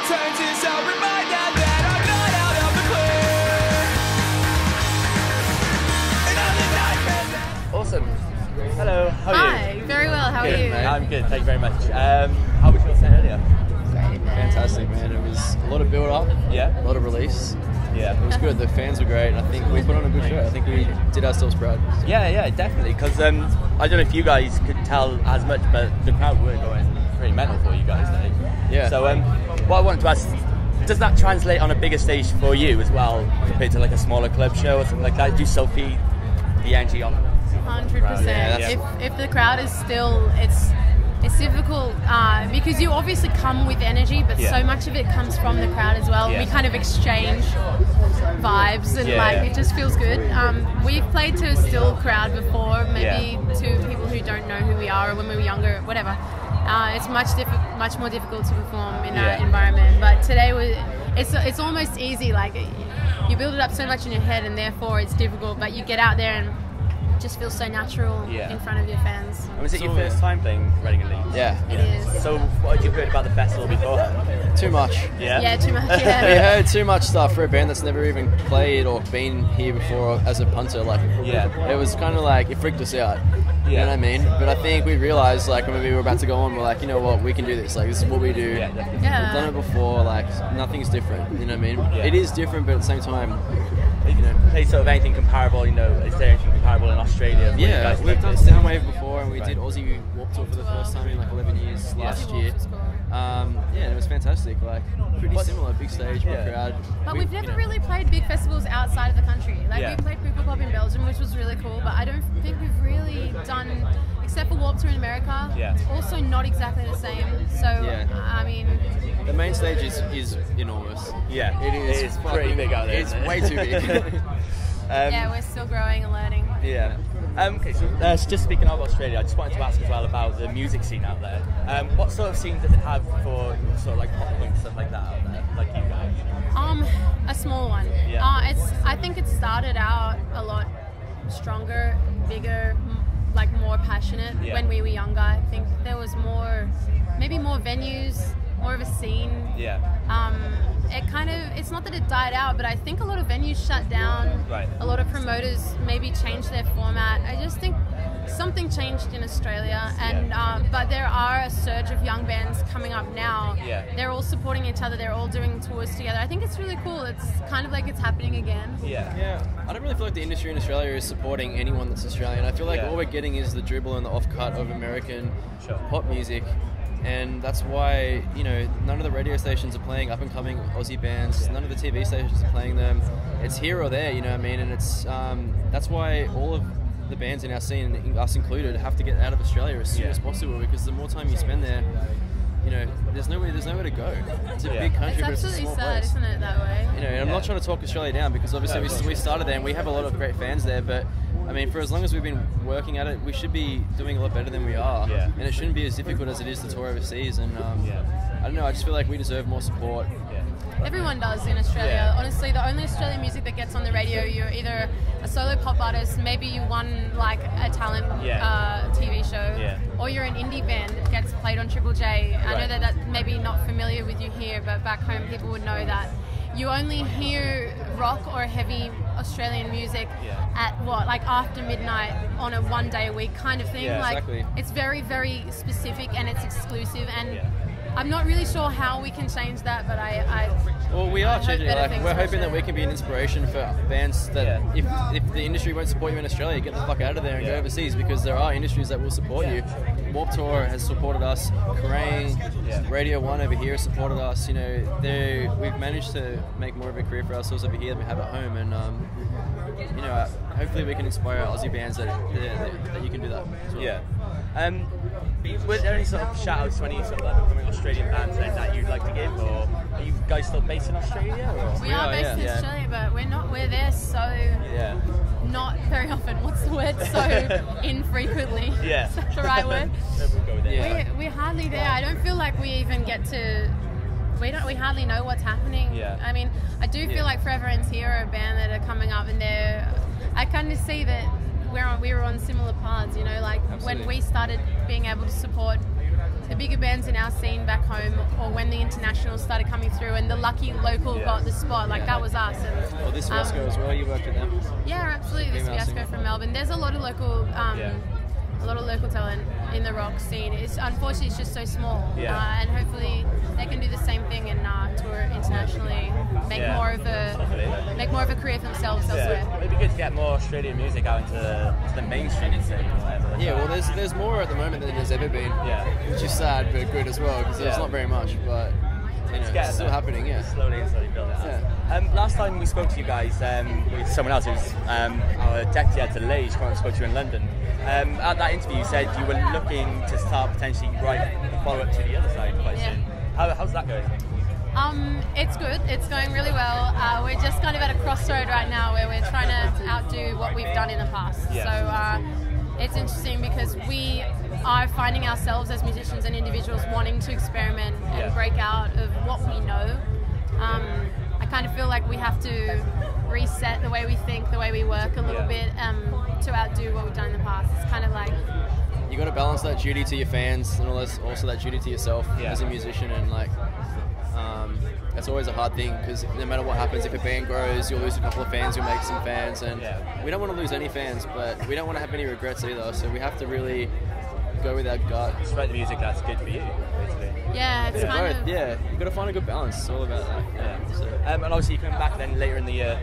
returns is a reminder that I'm not out of the clear. And on the night that Hello, how are you? Hi, very well. How Good, are you? mate. I'm good, thank you very much. How was your set earlier? Great, man. Fantastic, man. It was a lot of build up, Yeah? a lot of release. Yeah. It was good. The fans were great. I think we put on a good show. I think we did ourselves proud. Yeah, definitely. Because I don't know if you guys could tell as much, but the crowd were going pretty mental for you guys today. Yeah. So what I wanted to ask, does that translate on a bigger stage for you as well, compared to like a smaller club show or something like that? Do you still feed the energy on? 100%. Yeah, if the crowd is still, it's difficult because you obviously come with energy, but so much of it comes from the crowd as well. Yeah. We kind of exchange vibes and it just feels good. We've played to a still crowd before, maybe to people who don't know who we are or when we were younger, whatever. It's much more difficult to perform in that environment. But today it's almost easy. Like you build it up so much in your head, and therefore it's difficult. But you get out there and it just feels so natural in front of your fans. And was it your first time playing Reading and Leeds? Yeah. It is. So what had you heard about the festival beforehand? Too much. Yeah, too much. Yeah. We heard too much stuff for a band that's never even played or been here before as a punter. Like, it was kind of like, it freaked us out. You know what I mean? But I think we realised, like, when we were about to go on, we're like, you know what, we can do this. Like, this is what we do. Yeah, definitely. We've done it before. Like, nothing's different. You know what I mean? Yeah. It is different, but at the same time, You know, play sort of anything comparable, you know, is there anything comparable in Australia? yeah, we've done Soundwave before, and we did Aussie Warped Tour for the first time in like 11 years last year. It was fantastic. Like, pretty similar, big stage, big crowd. But we've never really played big festivals outside of the country. Like we played Pukkelpop in Belgium, which was really cool, but I don't think we've really done, except for Warped Tour in America. It's also not exactly the same. So I mean, the main stage is enormous. Yeah, it is. It's pretty big out there. It's isn't it? way too big. we're still growing and learning. Yeah. Okay, so just speaking of Australia, I just wanted to ask as well about the music scene out there. What sort of scene does it have for sort of like pop punk stuff like that out there, like you guys? A small one. I think it started out a lot stronger, bigger, like more passionate when we were younger. I think there was maybe more venues, more of a scene. It's not that it died out, but I think a lot of venues shut down. A lot of promoters maybe changed their format. I just think something changed in Australia, and but there are a surge of young bands coming up now. They're all supporting each other. They're all doing tours together. I think it's really cool. It's kind of like it's happening again. I don't really feel like the industry in Australia is supporting anyone that's Australian. I feel like all we're getting is the dribble and the off-cut of American pop music. And that's why, you know, none of the radio stations are playing up-and-coming Aussie bands. None of the TV stations are playing them. It's here or there, you know what I mean? And it's that's why all of the bands in our scene, us included, have to get out of Australia as soon as possible, because the more time you spend there, you know, there's nowhere to go. It's a big country, but it's a small place. It's absolutely sad, isn't it, that way? You know, and I'm not trying to talk Australia down, because obviously we started there and we have a lot of great fans there, but I mean, for as long as we've been working at it, we should be doing a lot better than we are. And it shouldn't be as difficult as it is to tour overseas. And I don't know, I just feel like we deserve more support. Everyone does in Australia. Honestly, the only Australian music that gets on the radio, you're either a solo pop artist, maybe you won like a talent TV show, or you're an indie band that gets played on Triple J. I know that that's maybe not familiar with you here, but back home people would know that. You only hear rock or heavy Australian music at like after midnight on a 1 day a week kind of thing. It's very, very specific and it's exclusive, and I'm not really sure how we can change that, but well, we are changing it. Like, we're hoping that we can be an inspiration for bands that if the industry won't support you in Australia, get the fuck out of there and go overseas, because there are industries that will support you. Warped Tour has supported us. Kerrang, Radio 1 over here has supported us. You know, we've managed to make more of a career for ourselves over here than we have at home, and you know, hopefully we can inspire Aussie bands that you can do that as well. Were there any sort of shout-outs to any sort of upcoming Australian bands that you'd like to give, or are you guys still based in Australia? Or? We are based in Australia, but we're there so not very often. What's the word? So infrequently. Is that the right word? We're hardly there. I don't feel like we even get to. We hardly know what's happening. I mean, I do feel like Forever Ends Here are a band that are coming up, and I kind of see that we were on similar paths, you know, like when we started being able to support the bigger bands in our scene back home, or when the internationals started coming through, and the lucky local got the spot, like that was us. And, this Fiasco as well. You worked with them. Yeah, absolutely. This Fiasco from Melbourne. There's a lot of local. A lot of local talent in the rock scene. It's unfortunately it's just so small, and hopefully they can do the same thing and tour internationally, make more of a career for themselves elsewhere. It'd be good to get more Australian music out into the mainstream scene. Well, there's more at the moment than there's ever been, which is sad but good as well because there's not very much, but. It's still happening, Slowly building up. Last time we spoke to you guys with someone else who's our deputy head to Lage, spoke to you in London. At that interview, you said you were looking to start potentially write the follow-up to the other side quite soon. How's that going? It's good. It's going really well. We're just kind of at a crossroad right now where we're trying to outdo what we've done in the past. So it's interesting because we are finding ourselves as musicians and individuals wanting to experiment and break out of what we know. I kind of feel like we have to reset the way we think, the way we work a little bit to outdo what we've done in the past. It's kind of like... You got to balance that duty to your fans and also that duty to yourself as a musician, and that's always a hard thing because no matter what happens, if a band grows, you'll lose a couple of fans, you'll make some fans, and we don't want to lose any fans, but we don't want to have any regrets either, so we have to really go with our gut. Just write the music that's good for you, basically. Yeah, it's kind of... Yeah, you've got to find a good balance. It's all about that. So, and obviously you're coming back then later in the year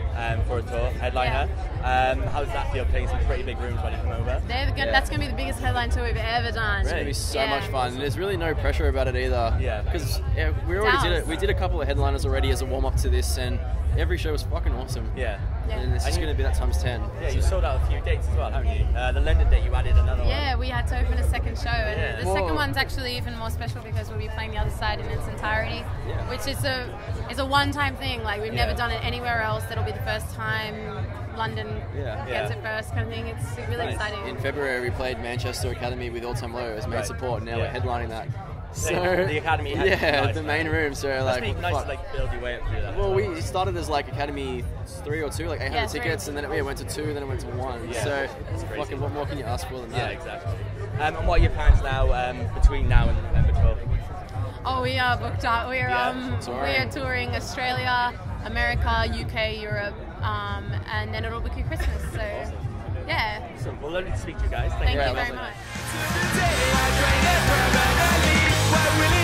for a tour, headliner. How does that feel, playing some pretty big rooms when you come over? That's going to be the biggest headline tour we've ever done. It's going to be so much fun. And there's really no pressure about it either. Because we already did it. We did a couple of headliners already as a warm-up to this, and every show was fucking awesome. And it's just going to be that times 10. You sold out a few dates as well, haven't you? The London date, you added another one. Yeah, we had to open a second show. And the second one's actually even more special because we'll be playing the other side in its entirety, which is a one-time thing. Like, we've never done it anywhere else. That'll be the first time London gets it first kind of thing. It's really exciting. In February, we played Manchester Academy with All Time Low as main support, and now we're headlining that. So the Academy the main room, so nice to build your way up through that. Well, we started as like Academy 3 or 2, like 800 tickets, and then it went to 2, then it went to 1. So fucking what more can you ask for than that? Yeah, exactly. And what are your plans now between now and November 12th? Oh, we are booked up. We are touring Australia, America, UK, Europe, and then it'll be Christmas. So Awesome. Well, lovely to speak to you guys. Thank you very much. What really